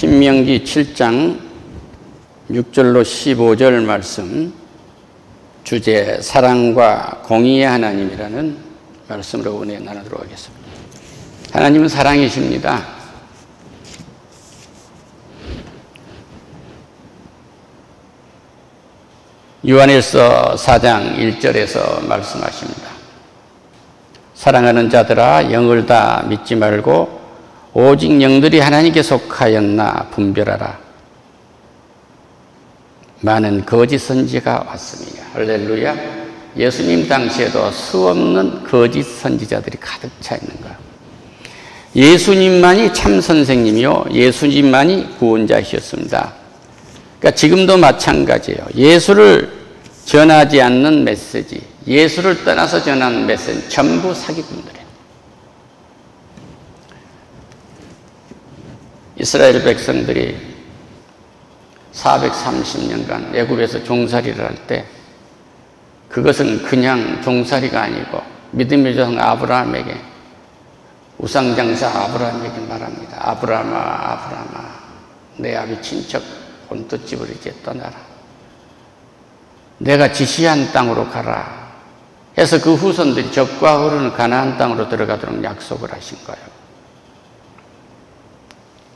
신명기 7장 6절로 15절 말씀, 주제 사랑과 공의의 하나님이라는 말씀으로 은혜 나누도록 하겠습니다. 하나님은 사랑이십니다. 요한일서 4장 1절에서 말씀하십니다. 사랑하는 자들아, 영을 다 믿지 말고 오직 영들이 하나님께 속하였나 분별하라. 많은 거짓 선지자가 왔습니다. 할렐루야. 예수님 당시에도 수없는 거짓 선지자들이 가득 차 있는 거예요. 예수님만이 참 선생님이요, 예수님만이 구원자이셨습니다. 그러니까 지금도 마찬가지예요. 예수를 전하지 않는 메시지, 예수를 떠나서 전하는 메시지, 전부 사기꾼들이에요. 이스라엘 백성들이 430년간 애굽에서 종살이를 할 때 그것은 그냥 종살이가 아니고 믿음의 조상 아브라함에게, 우상장사 아브라함에게 말합니다. 아브라함아, 아브라함아, 내 아비 친척 본토집을 이제 떠나라. 내가 지시한 땅으로 가라 해서 그 후손들이 적과 흐르는 가나안 땅으로 들어가도록 약속을 하신 거예요.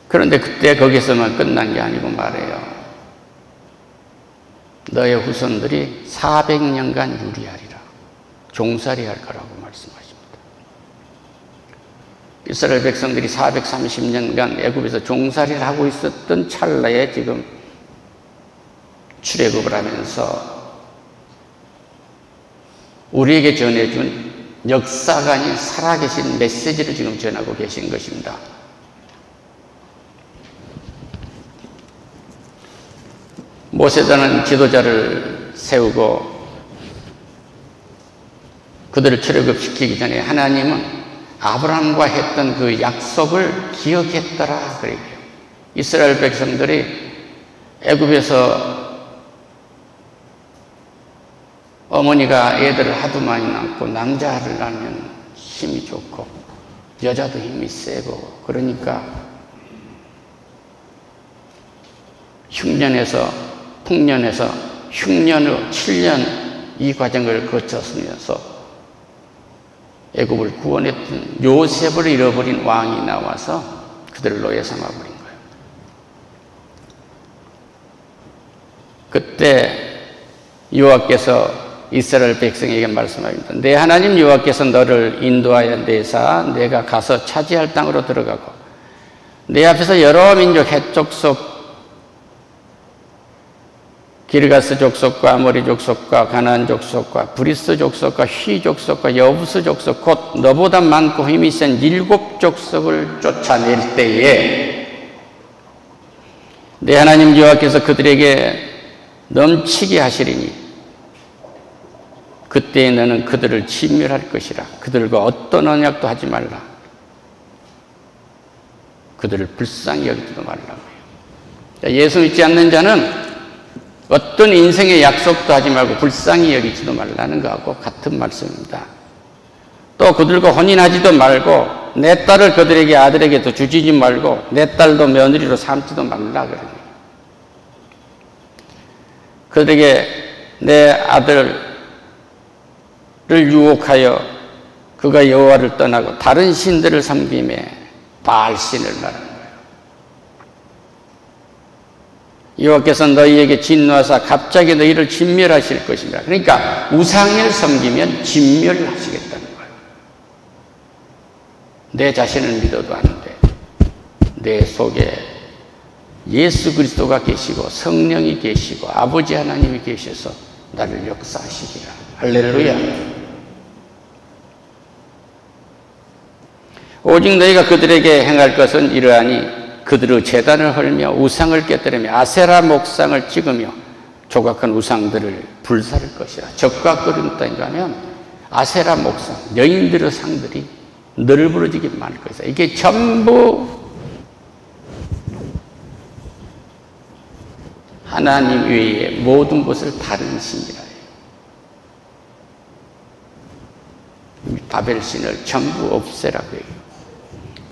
그런데 그때 거기서만 끝난 게 아니고 말해요. 너의 후손들이 400년간 유리하리라. 종살이 할 거라고 말씀하십니다. 이스라엘 백성들이 430년간 애굽에서 종살이를 하고 있었던 찰나에 지금 출애굽을 하면서 우리에게 전해준 역사가 아닌 살아계신 메시지를 지금 전하고 계신 것입니다. 모세라는 지도자를 세우고 그들을 출애굽시키기 전에 하나님은 아브라함과 했던 그 약속을 기억했더라 그래요. 이스라엘 백성들이 애굽에서 어머니가 애들을 하도 많이 낳고 남자를 낳으면 힘이 좋고 여자도 힘이 세고, 그러니까 풍년에서 흉년 후 7년 이 과정을 거쳤으면서 애굽을 구원했던 요셉을 잃어버린 왕이 나와서 그들을 노예 삼아버린 거예요. 그때 여호와께서 이스라엘 백성에게 말씀합니다. 내 하나님 여호와께서 너를 인도하여 내사 내가 가서 차지할 땅으로 들어가고 내 앞에서 여러 민족 헷족속 기르가스 족속과 아모리 족속과 가나안 족속과 브리스 족속과 휘 족속과 여부스 족속 곧 너보다 많고 힘이 센 7 족속을 쫓아낼 때에 내 하나님 여호와께서 그들에게 넘치게 하시리니 그때에 너는 그들을 진멸할 것이라. 그들과 어떤 언약도 하지 말라. 그들을 불쌍히 여기지도 말라고요. 예수 믿지 않는 자는 어떤 인생의 약속도 하지 말고 불쌍히 여기지도 말라는 것하고 같은 말씀입니다. 또 그들과 혼인하지도 말고 내 딸을 그들에게 아들에게도 주지 말고 내 딸도 며느리로 삼지도 말라 그러니 그들에게 내 아들을 유혹하여 그가 여호와를 떠나고 다른 신들을 섬김에 바알신을 말하는 거예요. 여호와께서 너희에게 진노하사 갑자기 너희를 진멸하실 것입니다. 그러니까 우상을 섬기면 진멸하시겠다는 거예요. 내 자신을 믿어도 안 돼. 내 속에 예수 그리스도가 계시고 성령이 계시고 아버지 하나님이 계셔서 나를 역사하시리라. 할렐루야. 오직 너희가 그들에게 행할 것은 이러하니 그들의 제단을 헐며 우상을 깨뜨리며 아세라 목상을 찍으며 조각한 우상들을 불사를 것이라. 적과 끓은 땅에 가면 아세라 목상, 여인들의 상들이 널브러지게 많을 것이다. 이게 전부 하나님 외에 모든 것을 다른 신이라 해요. 바벨신을 전부 없애라고 해요.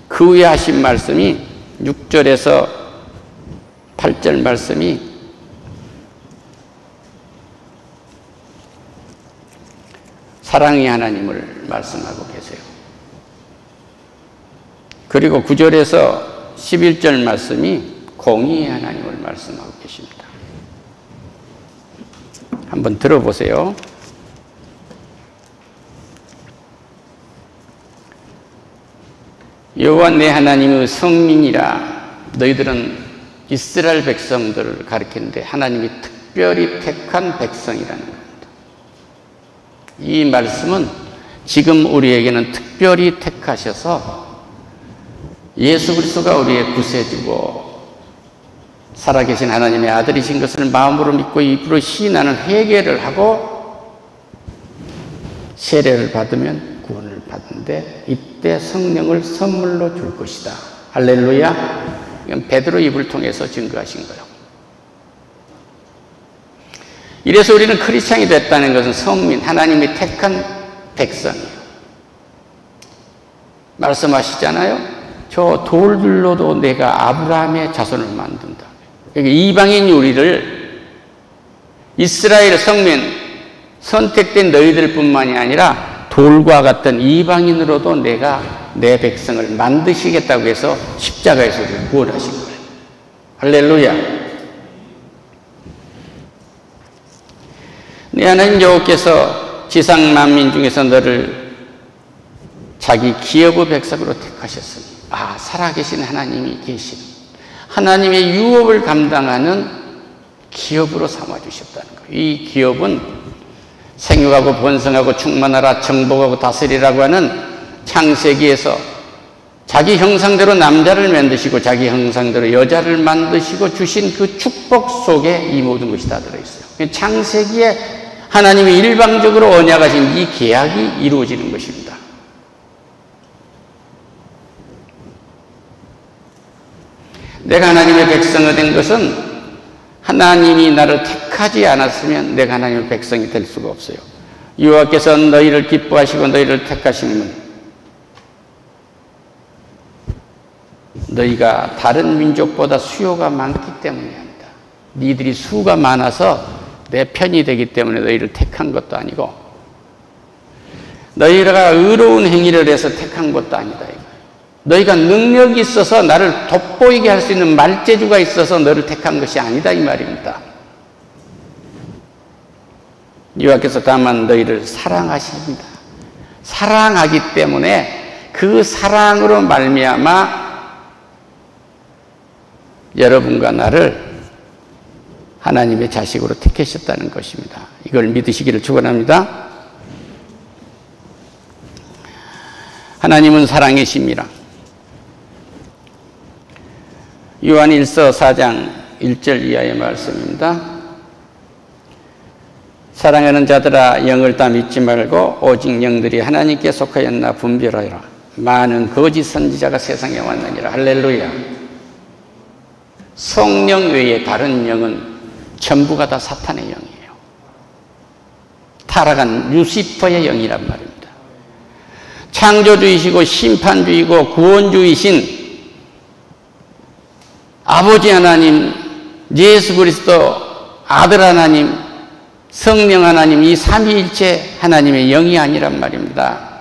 그 후에 하신 말씀이 6절에서 8절 말씀이 사랑의 하나님을 말씀하고 계세요. 그리고 9절에서 11절 말씀이 공의의 하나님을 말씀하고 계십니다. 한번 들어보세요. 여호와 내 하나님의 성민이라. 너희들은 이스라엘 백성들을 가리키는데 하나님이 특별히 택한 백성이라는 겁니다. 이 말씀은 지금 우리에게는 특별히 택하셔서 예수 그리스도가 우리의 구세주고 살아계신 하나님의 아들이신 것을 마음으로 믿고 입으로 시인하는 회개를 하고 세례를 받으면 구원을 받는데 이때 성령을 선물로 줄 것이다. 할렐루야. 이건 베드로 입을 통해서 증거하신 거예요. 이래서 우리는 크리스찬이 됐다는 것은 성민, 하나님이 택한 백성이에요. 말씀하시잖아요. 저 돌들로도 내가 아브라함의 자손을 만든다. 이방인 우리를 이스라엘 성민, 선택된 너희들 뿐만이 아니라 돌과 같은 이방인으로도 내가 내 백성을 만드시겠다고 해서 십자가에서 구원하신 거예요. 할렐루야. 내 하나님 여호와께서 지상 만민 중에서 너를 자기 기업의 백성으로 택하셨으니, 살아계신 하나님이 계신 하나님의 유업을 감당하는 기업으로 삼아주셨다는 거예요. 이 기업은 생육하고 번성하고 충만하라 정복하고 다스리라고 하는 창세기에서 자기 형상대로 남자를 만드시고 자기 형상대로 여자를 만드시고 주신 그 축복 속에 이 모든 것이 다 들어있어요. 창세기에 하나님이 일방적으로 언약하신 이 계약이 이루어지는 것입니다. 내가 하나님의 백성이 된 것은 하나님이 나를 택하지 않았으면 내가 하나님의 백성이 될 수가 없어요. 여호와께서 너희를 기뻐하시고 너희를 택하시면 너희가 다른 민족보다 수요가 많기 때문이 아니다. 너희들이 수가 많아서 내 편이 되기 때문에 너희를 택한 것도 아니고 너희가 의로운 행위를 해서 택한 것도 아니다. 너희가 능력이 있어서 나를 돋보이게 할 수 있는 말재주가 있어서 너를 택한 것이 아니다 이 말입니다. 여호와께서 다만 너희를 사랑하십니다. 사랑하기 때문에 그 사랑으로 말미암아 여러분과 나를 하나님의 자식으로 택하셨다는 것입니다. 이걸 믿으시기를 축원합니다. 하나님은 사랑이십니다. 요한 1서 4장 1절 이하의 말씀입니다. 사랑하는 자들아 영을 다 믿지 말고 오직 영들이 하나님께 속하였나 분별하여라. 많은 거짓 선지자가 세상에 왔느니라. 할렐루야. 성령 외에 다른 영은 전부가 다 사탄의 영이에요. 타락한 루시퍼의 영이란 말입니다. 창조주이시고 심판주이고 구원주이신 아버지 하나님, 예수 그리스도 아들 하나님, 성령 하나님, 이 삼위일체 하나님의 영이 아니란 말입니다.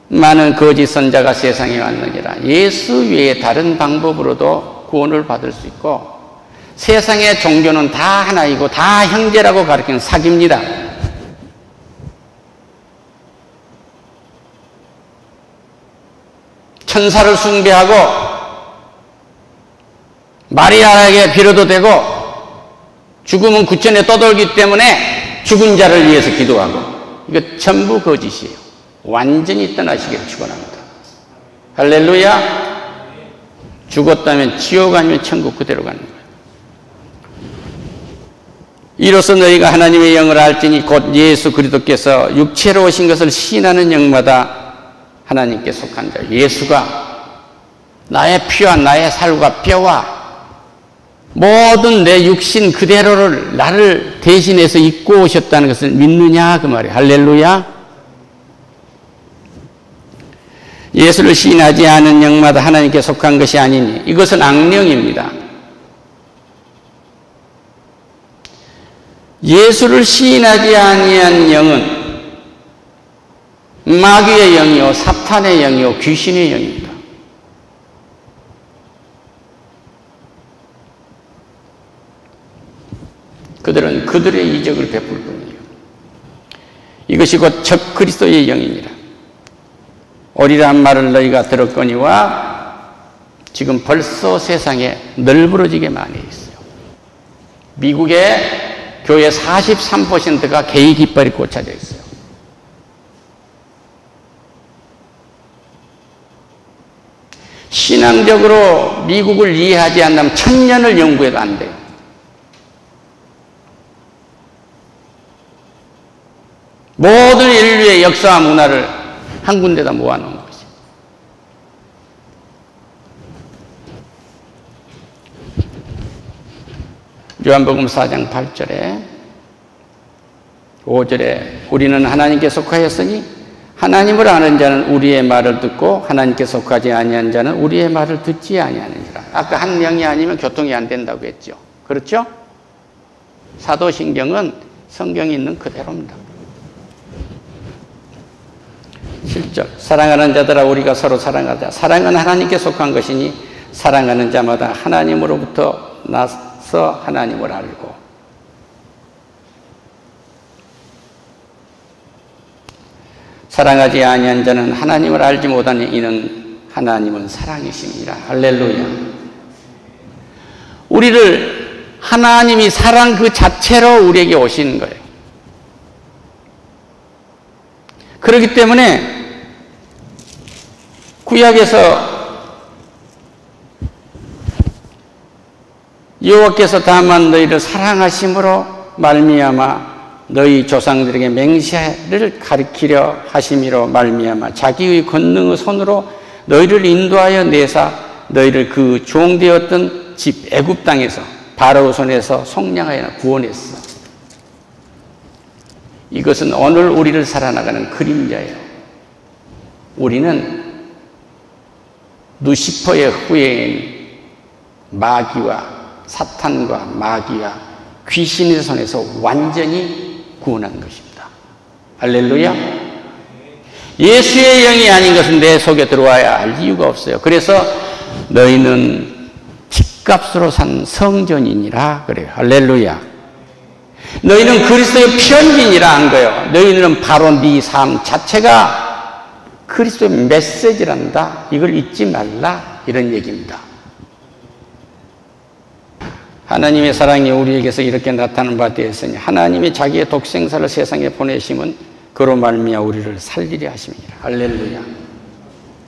많은 거짓 선자가 세상에 왔느니라. 예수 외에 다른 방법으로도 구원을 받을 수 있고 세상의 종교는 다 하나이고 다 형제라고 가르치는 사기입니다. 천사를 숭배하고 마리아에게 빌어도 되고 죽음은 구천에 떠돌기 때문에 죽은 자를 위해서 기도하고 이거 전부 거짓이에요. 완전히 떠나시기를 축원합니다. 할렐루야. 죽었다면 지옥 아니면 천국 그대로 가는 거예요. 이로써 너희가 하나님의 영을 알지니 곧 예수 그리스도께서 육체로 오신 것을 시인하는 영마다 하나님께 속한 자. 예수가 나의 피와 나의 살과 뼈와 모든 내 육신 그대로를 나를 대신해서 입고 오셨다는 것을 믿느냐 그 말이에요. 할렐루야. 예수를 시인하지 않은 영마다 하나님께 속한 것이 아니니 이것은 악령입니다. 예수를 시인하지 아니한 영은 마귀의 영이요 사탄의 영이요 귀신의 영입니다. 그들은 그들의 이적을 베풀 뿐이에요. 이것이 곧 적그리스도의 영이니라. 오리란 말을 너희가 들었거니와 지금 벌써 세상에 널브러지게 많이 있어요. 미국의 교회 43%가 게이 깃발이 꽂혀져 있어요. 신앙적으로 미국을 이해하지 않으면 1000년을 연구해도 안 돼요. 모든 인류의 역사와 문화를 한 군데다 모아놓은 것이죠. 요한복음 4장 8절에 5절에 우리는 하나님께 속하였으니 하나님을 아는 자는 우리의 말을 듣고 하나님께 속하지 아니한 자는 우리의 말을 듣지 아니하느니라. 아까 한 명이 아니면 교통이 안 된다고 했죠. 그렇죠? 사도신경은 성경이 있는 그대로입니다. 7절 사랑하는 자들아 우리가 서로 사랑하자. 사랑은 하나님께 속한 것이니 사랑하는 자마다 하나님으로부터 나서 하나님을 알고 사랑하지 아니한 자는 하나님을 알지 못하니 이는 하나님은 사랑이십니다. 할렐루야. 우리를 하나님이 사랑 그 자체로 우리에게 오시는 거예요. 그렇기 때문에 구약에서 여호와께서 다만 너희를 사랑하심으로 말미암아 너희 조상들에게 맹세를 가리키려 하심이로 말미암아 자기의 권능의 손으로 너희를 인도하여 내사 너희를 그 종되었던 집 애굽 땅에서 바로의 손에서 속량하여 구원했어. 이것은 오늘 우리를 살아나가는 그림자예요. 우리는 루시퍼의 후예인 마귀와 사탄과 마귀와 귀신의 손에서 완전히 구원한 것입니다. 할렐루야. 예수의 영이 아닌 것은 내 속에 들어와야 할 이유가 없어요. 그래서 너희는 집값으로 산 성전이니라 그래요. 할렐루야. 너희는 그리스도의 편지니라 한 거예요. 너희는 바로 네 삶 자체가 그리스도의 메시지란다. 이걸 잊지 말라. 이런 얘기입니다. 하나님의 사랑이 우리에게서 이렇게 나타나는 바 되었으니 하나님이 자기의 독생자를 세상에 보내심은 그로 말미암아 우리를 살리려 하심이니라. 할렐루야.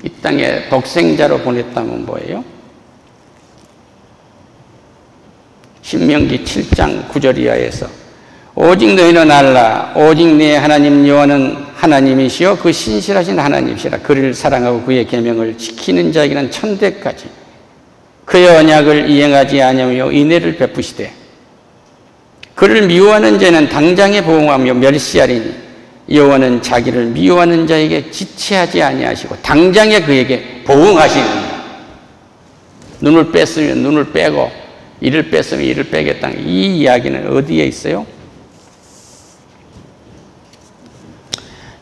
이 땅에 독생자로 보냈다면 뭐예요? 신명기 7장 9절 이하에서 오직 너희는 알라. 오직 네 하나님 여호와는 하나님이시여 그 신실하신 하나님이시라. 그를 사랑하고 그의 계명을 지키는 자에게는 천대까지 그의 언약을 이행하지 아니하며 인애를 베푸시되 그를 미워하는 자는 당장에 보응하며 멸시하리니 여호와는 자기를 미워하는 자에게 지체하지 아니하시고 당장에 그에게 보응하시느니라. 눈을 뺐으면 눈을 빼고 이를 뺐으면 이를 빼겠다. 이 이야기는 어디에 있어요?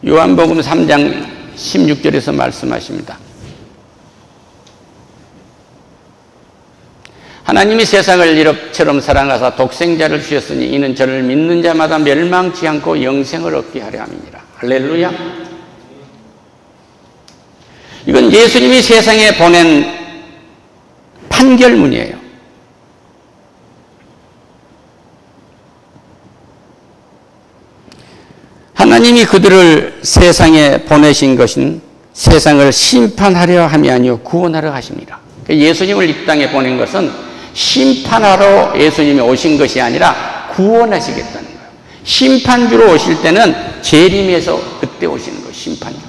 요한복음 3장 16절에서 말씀하십니다. 하나님이 세상을 이처럼 사랑하사 독생자를 주셨으니 이는 저를 믿는 자마다 멸망치 않고 영생을 얻게 하려 함이니라. 할렐루야. 이건 예수님이 세상에 보낸 판결문이에요. 하나님이 그들을 세상에 보내신 것은 세상을 심판하려 함이 아니요 구원하려 하십니다. 예수님을 이 땅에 보낸 것은 심판하러 예수님이 오신 것이 아니라 구원하시겠다는 거예요. 심판주로 오실 때는 재림에서 그때 오시는 거예요. 심판주로서.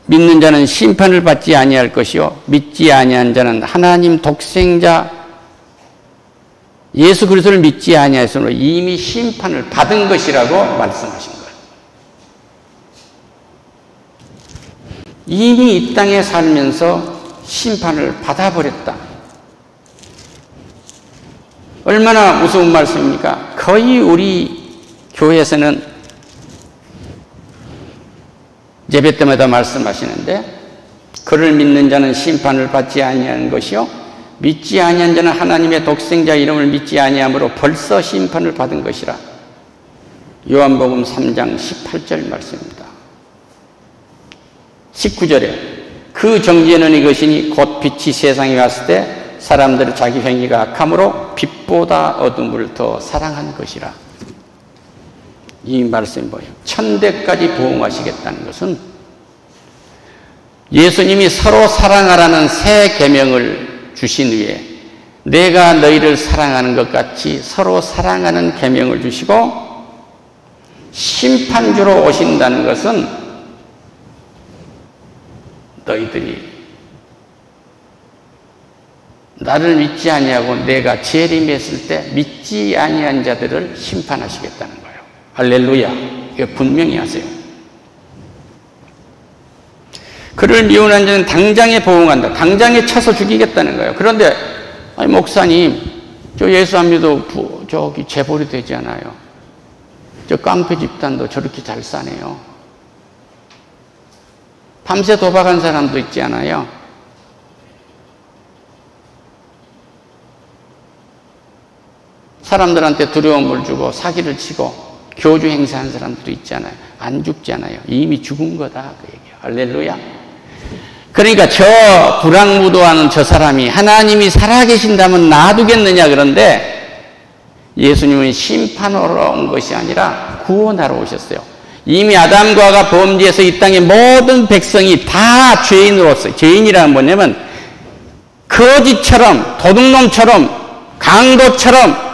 믿는 자는 심판을 받지 아니할 것이요 믿지 아니한 자는 하나님 독생자 예수 그리스도를 믿지 아니하였으므로 이미 심판을 받은 것이라고 말씀하신 거예요. 이미 이 땅에 살면서 심판을 받아버렸다. 얼마나 무서운 말씀입니까? 거의 우리 교회에서는 예배 때마다 말씀하시는데, 그를 믿는 자는 심판을 받지 아니하는 것이요 믿지 아니한 자는 하나님의 독생자 이름을 믿지 아니함으로 벌써 심판을 받은 것이라. 요한복음 3장 18절 말씀입니다. 19절에 그 정죄는 이것이니 곧 빛이 세상에 왔을 때 사람들의 자기 행위가 악함으로 빛보다 어둠을 더 사랑한 것이라. 이 말씀이 뭐예요? 천대까지 보응하시겠다는 것은 예수님이 서로 사랑하라는 새 계명을 주신 후에 내가 너희를 사랑하는 것 같이 서로 사랑하는 계명을 주시고 심판주로 오신다는 것은 너희들이 나를 믿지 아니하고 내가 재림했을 때 믿지 아니한 자들을 심판하시겠다는 거예요. 할렐루야. 이거 분명히 하세요. 그를 미워하는 자는 당장에 보응한다. 당장에 쳐서 죽이겠다는 거예요. 그런데 아니 목사님, 저 예수 안 믿어도 저기 재벌이 되지 않아요. 저 깡패 집단도 저렇게 잘 사네요. 밤새 도박한 사람도 있지 않아요. 사람들한테 두려움을 주고 사기를 치고 교주 행세하는 사람들도 있잖아요. 안 죽잖아요. 이미 죽은 거다 그 얘기예요. 할렐루야. 그러니까 저 불황무도하는 저 사람이 하나님이 살아계신다면 놔두겠느냐. 그런데 예수님은 심판하러 온 것이 아니라 구원하러 오셨어요. 이미 아담과 하와가 범죄해서 이 땅의 모든 백성이 다 죄인으로서, 죄인이라는 뭐냐면 거지처럼, 도둑놈처럼, 강도처럼,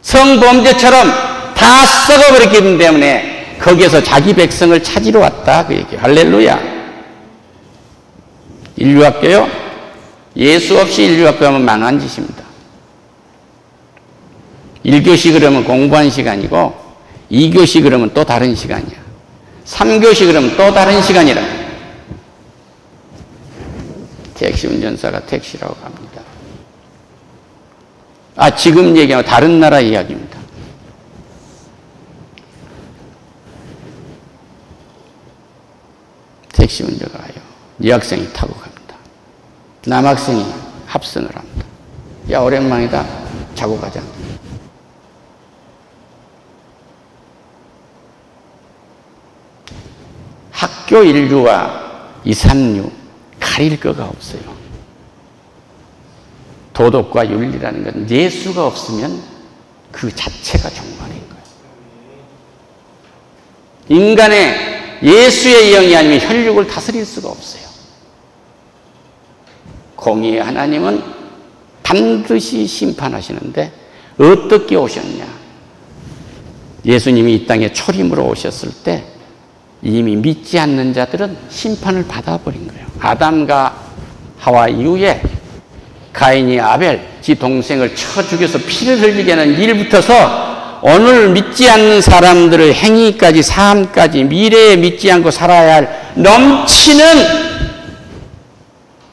성범죄처럼 다 썩어버렸기 때문에 거기에서 자기 백성을 찾으러 왔다 그 얘기예요. 할렐루야. 인류학교요? 예수 없이 인류학교 하면 망한 짓입니다. 1교시 그러면 공부한 시간이고 2교시 그러면 또 다른 시간이야. 3교시 그러면 또 다른 시간이라. 택시 운전사가 택시라고 합니다. 지금 얘기하면 다른 나라 이야기입니다. 택시 운전가 가요. 여학생이 타고 갑니다. 남학생이 합성을 합니다. 야, 오랜만이다. 자고 가자. 학교 인류와 2, 3류 가릴 거가 없어요. 도덕과 윤리라는 건 예수가 없으면 그 자체가 종말인 거예요. 인간의 예수의 영이 아니면 혈육을 다스릴 수가 없어요. 공의의 하나님은 반드시 심판하시는데 어떻게 오셨냐? 예수님이 이 땅에 초림으로 오셨을 때 이미 믿지 않는 자들은 심판을 받아버린 거예요. 아담과 하와 이후에 가인이 아벨, 지 동생을 쳐 죽여서 피를 흘리게 하는 일부터서 오늘 믿지 않는 사람들의 행위까지, 삶까지, 미래에 믿지 않고 살아야 할 넘치는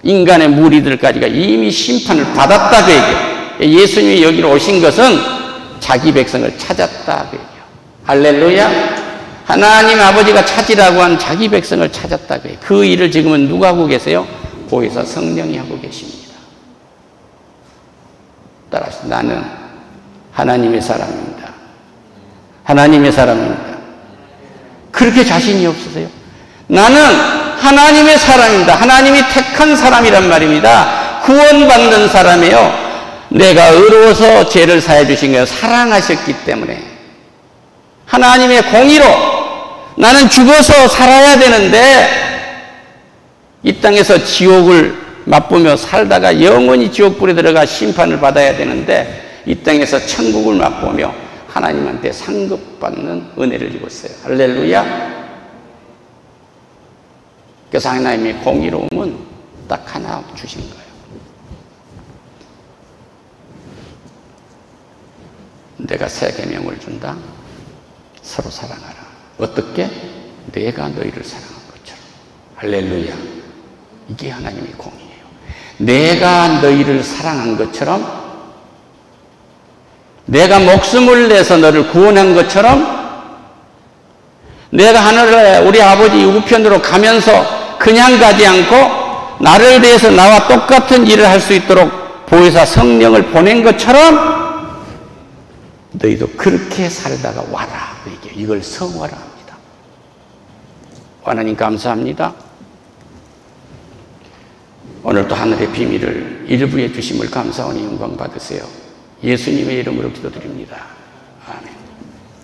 인간의 무리들까지가 이미 심판을 받았다 그 얘기예요. 예수님이 여기로 오신 것은 자기 백성을 찾았다 그 얘기예요. 할렐루야. 하나님 아버지가 찾으라고 한 자기 백성을 찾았다 그 얘기예요. 그 일을 지금은 누가 하고 계세요? 보혜사 성령이 하고 계십니다. 따라서 나는 하나님의 사람입니다. 하나님의 사람입니다. 그렇게 자신이 없으세요? 나는 하나님의 사람입니다. 하나님이 택한 사람이란 말입니다. 구원받는 사람이에요. 내가 의로워서 죄를 사해 주신 거예요. 사랑하셨기 때문에. 하나님의 공의로 나는 죽어서 살아야 되는데 이 땅에서 지옥을 맛보며 살다가 영원히 지옥불에 들어가 심판을 받아야 되는데 이 땅에서 천국을 맛보며 하나님한테 상급받는 은혜를 입었어요. 할렐루야. 그래서 하나님의 공의로움은 딱 하나 주신 거예요. 내가 새 계명을 준다. 서로 사랑하라. 어떻게? 내가 너희를 사랑한 것처럼. 할렐루야. 이게 하나님의 공이에요. 내가 너희를 사랑한 것처럼, 내가 목숨을 내서 너를 구원한 것처럼, 내가 하늘에 우리 아버지 우편으로 가면서 그냥 가지 않고 나를 위해서 나와 똑같은 일을 할 수 있도록 보혜사 성령을 보낸 것처럼 너희도 그렇게 살다가 와라. 이걸 성화라 합니다. 하나님 감사합니다. 오늘도 하늘의 비밀을 일부에 주심을 감사하니 영광 받으세요. 예수님의 이름으로 기도드립니다.